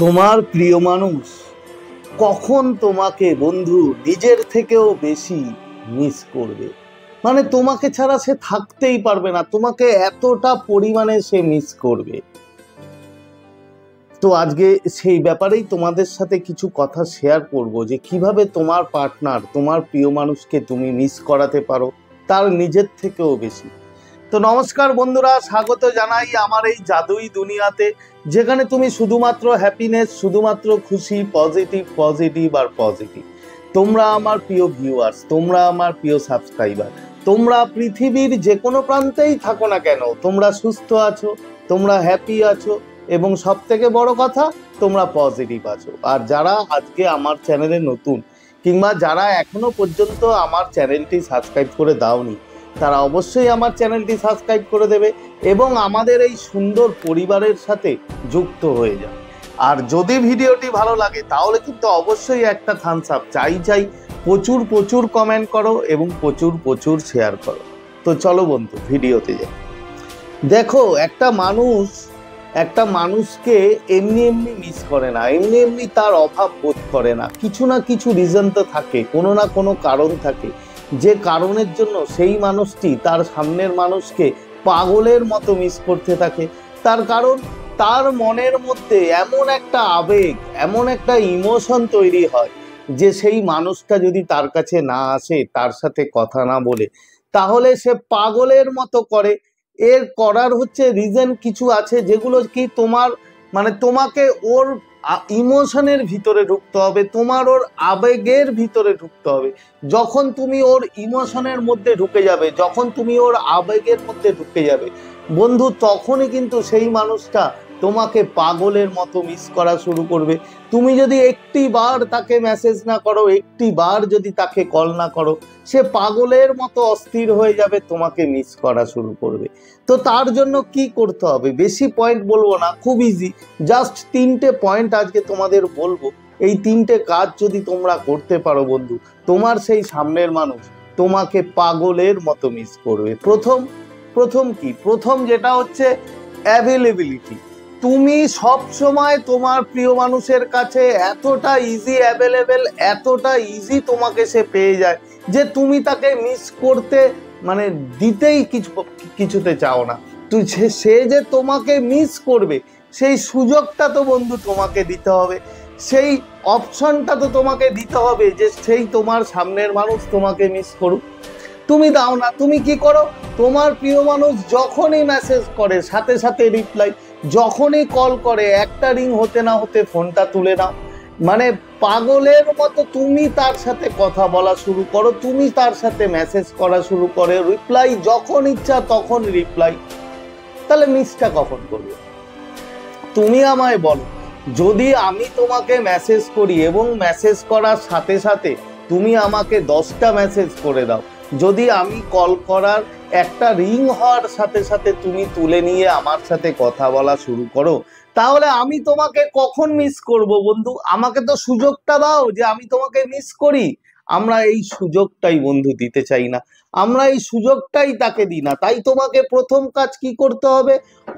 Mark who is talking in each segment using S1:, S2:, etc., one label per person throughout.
S1: তোমার প্রিয় মানুষ কখন তোমাকে বন্ধু নিজের থেকেও বেশি মিস করবে, মানে তোমাকে ছাড়া সে থাকতেই পারবে না, তোমাকে এতটা পরিমাণে সে মিস করবে। তো আজকে সেই ব্যাপারেই তোমাদের সাথে কিছু কথা শেয়ার করব যে কিভাবে তোমার পার্টনার, তোমার প্রিয় মানুষকে তুমি মিস করাতে পারো তার নিজের থেকেও বেশি। তো নমস্কার বন্ধুরা, স্বাগত জানাই আমার এই জাদুই দুনিয়াতে, যেখানে তুমি শুধুমাত্র হ্যাপিনেস, শুধুমাত্র খুশি, পজিটিভ পজিটিভ আর পজিটিভ। তোমরা আমার প্রিয় ভিউয়ার্স, তোমরা আমার প্রিয় সাবস্ক্রাইবার, তোমরা পৃথিবীর যে কোনো প্রান্তেই থাকো না কেন, তোমরা সুস্থ আছো, তোমরা হ্যাপি আছো এবং সব থেকে বড় কথা তোমরা পজিটিভ আছো। আর যারা আজকে আমার চ্যানেলে নতুন কিংবা যারা এখনো পর্যন্ত আমার চ্যানেলটি সাবস্ক্রাইব করে দাওনি, তারা অবশ্যই আমার চ্যানেলটি সাবস্ক্রাইব করে দেবে এবং আমাদের এই সুন্দর পরিবারের সাথে যুক্ত হয়ে যাবে। আর যদি ভিডিওটি ভালো লাগে তাহলে কিন্তু অবশ্যই একটা থামস আপ চাই, প্রচুর প্রচুর কমেন্ট করো এবং প্রচুর প্রচুর শেয়ার করো। তো চলো বন্ধু ভিডিওতে যাই। দেখো, একটা মানুষকে এমনি এমনি মিস করে না, এমনি এমনি তার অভাব বোধ করে না। কিছু না কিছু রিজন তো থাকে, কোনো না কোনো কারণ থাকে, যে কারণের জন্য সেই মানুষটি তার সামনের মানুষকে পাগলের মতো মিস করতে থাকে। তার কারণ তার মনের মধ্যে এমন একটা আবেগ, এমন একটা ইমোশন তৈরি হয় যে সেই মানুষটা যদি তার কাছে না আসে, তার সাথে কথা না বলে, তাহলে সে পাগলের মতো করে। এর করার হচ্ছে রিজন কিছু আছে, যেগুলো কি তোমাকে ওর ইমোশনের ভিতরে ঢুকতে হবে, তোমার ওর আবেগের ভিতরে ঢুকতে হবে। যখন তুমি ওর ইমোশনের মধ্যে ঢুকে যাবে, যখন তুমি ওর আবেগের মধ্যে ঢুকে যাবে বন্ধু, তখনই কিন্তু সেই মানুষটা তোমাকে পাগলের মতো মিস করা শুরু করবে। তুমি যদি একটি বার তাকে মেসেজ না করো, একটি বার যদি তাকে কল না করো, সে পাগলের মতো অস্থির হয়ে যাবে, তোমাকে মিস করা শুরু করবে। তো তার জন্য কি করতে হবে, বেশি পয়েন্ট বলবো না, খুব ইজি, জাস্ট 3টে পয়েন্ট আজকে তোমাদের বলবো। এই 3টে কাজ যদি তোমরা করতে পারো বন্ধু, তোমার সেই সামনের মানুষ তোমাকে পাগলের মতো মিস করবে। প্রথম যেটা হচ্ছে অ্যাভেলেবিলিটি। তুমি সব সময় তোমার প্রিয় মানুষের কাছে এতটা ইজি অ্যাভেলেবেল, এতটা ইজি তোমাকে সে পেয়ে যায় যে তুমি তাকে মিস করতে দিতেই কিছুতে চাও না। সে যে তোমাকে মিস করবে সেই সুযোগটা তো বন্ধু তোমাকে দিতে হবে, সেই অপশনটা তো তোমাকে দিতে হবে যে সেই তোমার সামনের মানুষ তোমাকে মিস করুক। তুমি দাও না, তুমি কি করো, তোমার প্রিয় মানুষ যখনই মেসেজ করে সাথে সাথে রিপ্লাই, যখনই কল করে একটা রিং হতে না হতে ফোনটা তুলে নাও। পাগলের মতো তুমি তার সাথে কথা বলা শুরু করো, তুমি তার সাথে মেসেজ করা শুরু করে, রিপ্লাই যখন ইচ্ছা তখন রিপ্লাই। তাহলে মিসটা কখন করবে তুমি আমায় বলো। যদি আমি তোমাকে মেসেজ করি এবং মেসেজ করার সাথে সাথে তুমি আমাকে 10টা মেসেজ করে দাও, যদি আমি কল করার একটা রিং হওয়ার সাথে সাথে তুমি তুলে নিয়ে আমার সাথে কথা বলা শুরু করো, তাহলে আমি তোমাকে কখন মিস করব বন্ধু? আমাকে তো সুযোগটা দাও যে আমি তোমাকে মিস করি। আমরা এই সুযোগটাই বন্ধু দিতে চাই না, আমরা এই সুযোগটাই তাকে দিই না। তাই তোমাকে প্রথম কাজ কি করতে হবে,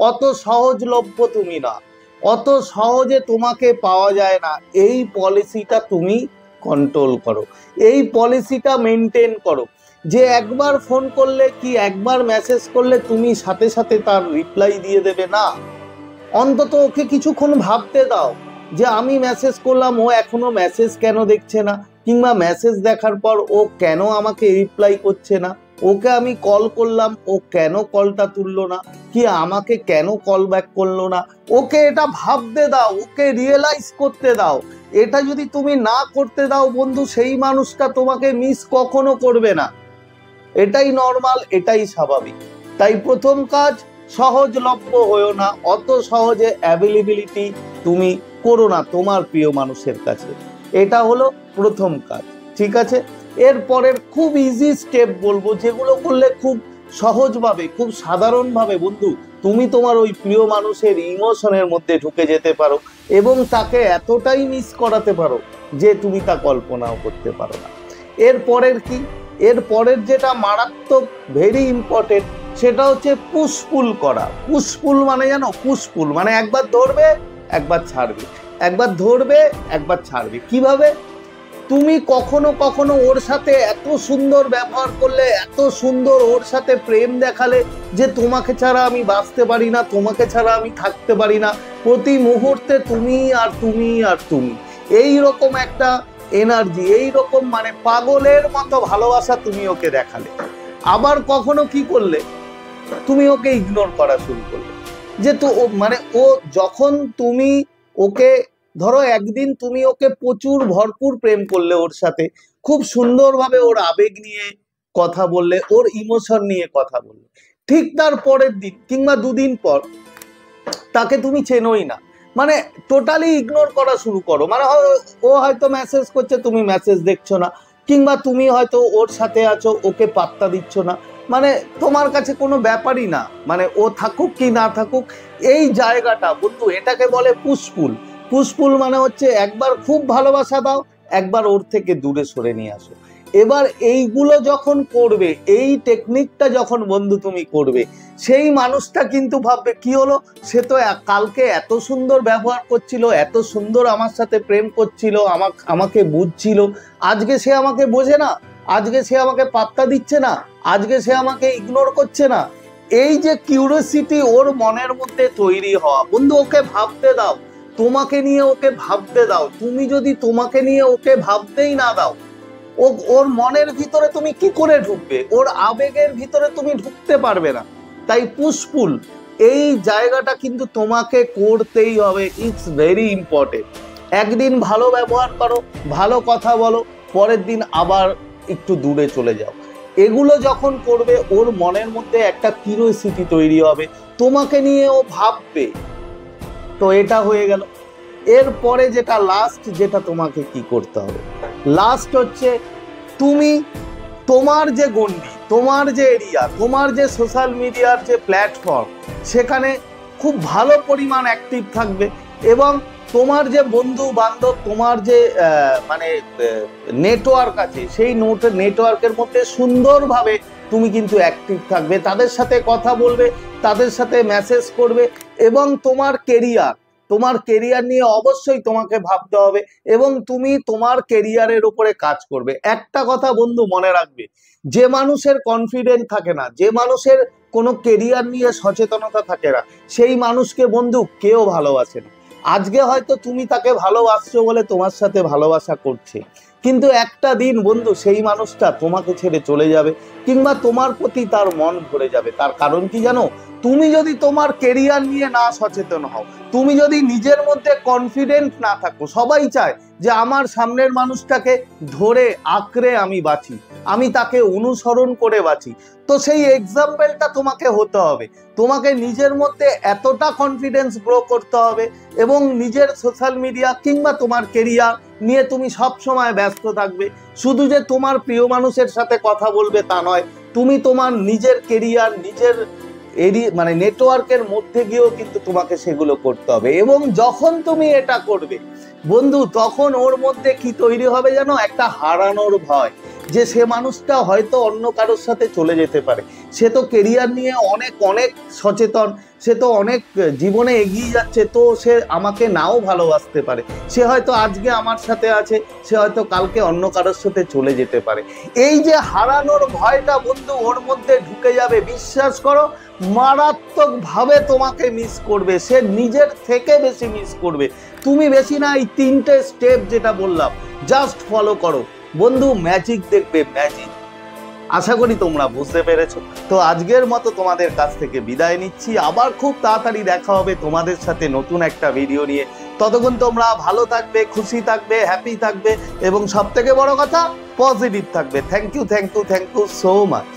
S1: অত সহজলভ্য তুমি না, অত সহজে তোমাকে পাওয়া যায় না, এই পলিসিটা তুমি কন্ট্রোল করো, এই পলিসিটা মেনটেন করো যে একবার ফোন করলে কি একবার মেসেজ করলে তুমি সাথে সাথে তার রিপ্লাই দিয়ে দেবে না। অন্তত ওকে কিছুক্ষণ ভাবতে দাও যে আমি মেসেজ করলাম, ও এখনো মেসেজ কেন দেখছে না, কিংবা মেসেজ দেখার পর ও কেন আমাকে রিপ্লাই করছে না, ওকে আমি কল করলাম ও কেন কলটা তুললো না, কি আমাকে কেন কল ব্যাক করলো না। ওকে এটা ভাবতে দাও, ওকে রিয়েলাইজ করতে দাও। এটা যদি তুমি না করতে দাও বন্ধু, সেই মানুষটা তোমাকে মিস কখনো করবে না। এটাই নর্মাল, এটাই স্বাভাবিক। তাই প্রথম কাজ, সহজলভ্য হয়েও না, অত সহজে অ্যাভেলেবিলিটি তুমি করো না তোমার প্রিয় মানুষের কাছে। এটা হলো প্রথম কাজ, ঠিক আছে? এরপরের খুব ইজি স্টেপ বলবো, যেগুলো করলে খুব সহজভাবে, খুব সাধারণভাবে বন্ধু তুমি তোমার ওই প্রিয় মানুষের ইমোশনের মধ্যে ঢুকে যেতে পারো এবং তাকে এতটাই মিস করাতে পারো যে তুমি তা কল্পনাও করতে পারো না। এরপরের যেটা মারাত্মক, ভেরি ইম্পর্টেন্ট, সেটা হচ্ছে পুশ পুল করা। পুশ পুল মানে জানো, পুশ পুল মানে একবার ধরবে একবার ছাড়বে। একবার ধরবে একবার ছাড়বে। কিভাবে? তুমি কখনো কখনো ওর সাথে এত সুন্দর ব্যবহার করলে, এত সুন্দর ওর সাথে প্রেম দেখালে যে তোমাকে ছাড়া আমি বাঁচতে পারি না, তোমাকে ছাড়া আমি থাকতে পারি না, প্রতি মুহূর্তে তুমি আর তুমি আর তুমি, এই রকম একটা এনার্জি, এই রকম মানে পাগলের মতো ভালোবাসা তুমি ওকে দেখালে। আবার কখনো কি করলে, তুমি ওকে ইগনোর করা শুরু করলে। যে তো মানে ও যখন তুমি ওকে ধরো একদিন তুমি ওকে প্রচুর ভরপুর প্রেম করলে, ওর সাথে খুব সুন্দরভাবে ওর আবেগ নিয়ে কথা বললে, ওর ইমোশন নিয়ে কথা বললে, ঠিক তার পরের দিন কিংবা দুদিন পর তাকে তুমি চেনোই না, মানে টোটালি ইগনোর করা শুরু করো। মানে ও হয়তো মেসেজ করছে, তুমি মেসেজ দেখছো না, কিংবা তুমি হয়তো ওর সাথে আছো, ওকে পাত্তা দিচ্ছ না, মানে তোমার কাছে কোনো ব্যাপারই না, মানে ও থাকুক কি না থাকুক। এই জায়গাটা বন্ধু, এটাকে বলে পুশপুল। পুশপুল মানে হচ্ছে একবার খুব ভালোবাসা দাও, একবার ওর থেকে দূরে সরে নিয়ে আসো। এবার এইগুলো যখন করবে, এই টেকনিকটা যখন বন্ধু তুমি করবে, সেই মানুষটা কিন্তু ভাববে কি হলো, সে তো কালকে এত সুন্দর ব্যবহার করছিল, এত সুন্দর আমার সাথে প্রেম করছিল, আমাকে বুঝছিল, আজকে সে আমাকে বোঝে না, আজকে সে আমাকে পাত্তা দিচ্ছে না, আজকে সে আমাকে ইগনোর করছে না। এই যে কিউরিওসিটি ওর মনের মধ্যে তৈরি হওয়া, বন্ধু ওকে ভাবতে দাও, তোমাকে নিয়ে ওকে ভাবতে দাও। তুমি যদি তোমাকে নিয়ে ওকে ভাবতেই না দাও, ওর মনের ভিতরে তুমি কি করে ঢুকবে? ওর আবেগের ভিতরে তুমি ঢুকতে পারবে না। তাই পুশপুল এই জায়গাটা কিন্তু তোমাকে করতেই হবে, ইটস ভেরি ইম্পর্টেন্ট। একদিন ভালো ব্যবহার করো, ভালো কথা বলো, পরের দিন আবার একটু দূরে চলে যাও। এগুলো যখন করবে, ওর মনের মধ্যে একটা কিউরিওসিটি তৈরি হবে, তোমাকে নিয়ে ও ভাববে। তো এটা হয়ে গেল। এরপরে যেটা লাস্ট, যেটা তোমাকে কি করতে হবে, লাস্ট হচ্ছে তুমি তোমার যে গণ্ডি, তোমার যে এরিয়া, তোমার যে সোশ্যাল মিডিয়ার যে প্ল্যাটফর্ম, সেখানে খুব ভালো পরিমাণ অ্যাক্টিভ থাকবে, এবং তোমার যে বন্ধু বান্ধব, তোমার যে মানে নেটওয়ার্ক আছে, সেই নেটওয়ার্কের মধ্যে সুন্দরভাবে তুমি কিন্তু অ্যাক্টিভ থাকবে, তাদের সাথে কথা বলবে, তাদের সাথে মেসেজ করবে, এবং তোমার কেরিয়ার নিয়ে অবশ্যই তোমাকে ভাবতে হবে, এবং তুমি তোমার কেরিয়ারের উপরে কাজ করবে। একটা কথা বন্ধু মনে রাখবে, যে মানুষের কনফিডেন্ট থাকে না, যে মানুষের কোনো কেরিয়ার নিয়ে সচেতনতা থাকে না, সেই মানুষকে বন্ধু কেউ ভালোবাসে না। আজকে হয়তো তুমি তাকে ভালোবাসছো বলে তোমার সাথে ভালোবাসা করছে, কিন্তু একটা দিন বন্ধু সেই মানুষটা তোমাকে ছেড়ে চলে যাবে, কিংবা তোমার প্রতি তার মন ভরে যাবে। তার কারণ কি জানো? তুমি যদি তোমার কেরিয়ার নিয়ে না সচেতন হও, তুমি যদি নিজের মধ্যে কনফিডেন্ট না থাকো, সবাই চায় যে আমার সামনের মানুষটাকে ধরে আঁকড়ে আমি বাঁচি, আমি তাকে অনুসরণ করে বাঁচি। তো সেই এক্সাম্পলটা তোমাকে হতে হবে, তোমাকে নিজের মধ্যে এতটা কনফিডেন্স গ্রো করতে হবে, এবং নিজের সোশ্যাল মিডিয়া কিংবা তোমার কেরিয়ার নিয়ে তুমি সব সময় ব্যস্ত থাকবে। শুধু যে তোমার প্রিয় মানুষের সাথে কথা বলবে তা নয়, তুমি তোমার নিজের কেরিয়ার, নিজের মানে নেটওয়ার্কের মধ্যে গিয়েও কিন্তু তোমাকে সেগুলো করতে হবে। এবং যখন তুমি এটা করবে বন্ধু, তখন ওর মধ্যে কি তৈরি হবে জানো? একটা হারানোর ভয়, যে সে মানুষটা হয়তো অন্য কারোর সাথে চলে যেতে পারে, সে তো কেরিয়ার নিয়ে অনেক অনেক সচেতন, সে তো অনেক জীবনে এগিয়ে যাচ্ছে, তো সে আমাকে নাও ভালোবাসতে পারে, সে হয়তো আজকে আমার সাথে আছে, সে হয়তো কালকে অন্য কারোর সাথে চলে যেতে পারে। এই যে হারানোর ভয়টা বন্ধু ওর মধ্যে ঢুকে যাবে, বিশ্বাস করো মারাত্মকভাবে তোমাকে মিস করবে, সে নিজের থেকে বেশি মিস করবে। তুমি বেশি না, এই 3টে স্টেপ যেটা বললাম জাস্ট ফলো করো বন্ধু, ম্যাজিক দেখবে, ম্যাজিক। আশা করি তোমরা বুঝতে পেরেছো। তো আজকের মতো তোমাদের কাছ থেকে বিদায় নিচ্ছি, আবার খুব তাড়াতাড়ি দেখা হবে তোমাদের সাথে নতুন একটা ভিডিও নিয়ে। ততক্ষণ তোমরা ভালো থাকবে, খুশি থাকবে, হ্যাপি থাকবে, এবং সব থেকে বড় কথা পজিটিভ থাকবে। Thank you so much.